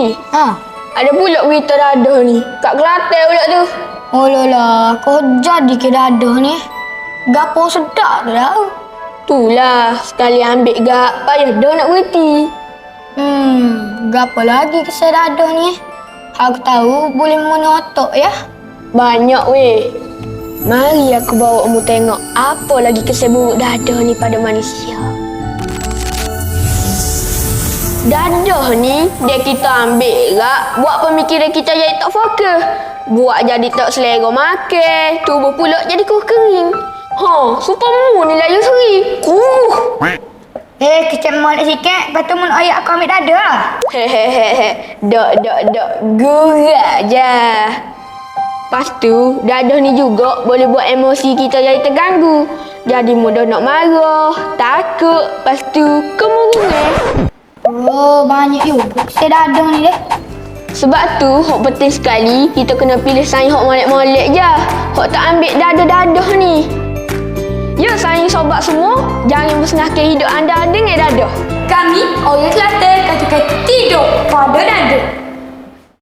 ni. Ada pula berita dadah ni. Kat Kelantan pula tu. Oh lah, kau jadi ke dadah ni? Gapo sedap dah. Itulah, sekali ambil gak, payah dah nak berhenti. Gapo lagi kesal dadah ni? Aku tahu boleh menotok ya. Banyak weh. Mari aku bawa kamu tengok apa lagi kesal buruk dadah ni pada manusia. Dadah ni, dia kita ambil gak, buat pemikiran kita jadi tak fokus. Buat jadi tak selera makan, tubuh pula jadi kuh kering. Supamu ni layu seri. Kecil molek sikit, lepas tu mun ayat aku ambil dadah. Hehehe. Dok. Gerak je. Lepas tu, dadah ni juga boleh buat emosi kita jadi terganggu. Jadi mudah nak marah, takut, lepas tu kemurungan. Oh, banyak juga kesal dadah ni deh. Sebab tu, hok penting sekali kita kena pilih sains hok molek-molek je. Hok tak ambil dadah-dadah ni. Ya sains sobat semua, jangan bersenangkan hidup anda dengan dadah. Kami, orang Kelantan, katakan tidur pada dadah.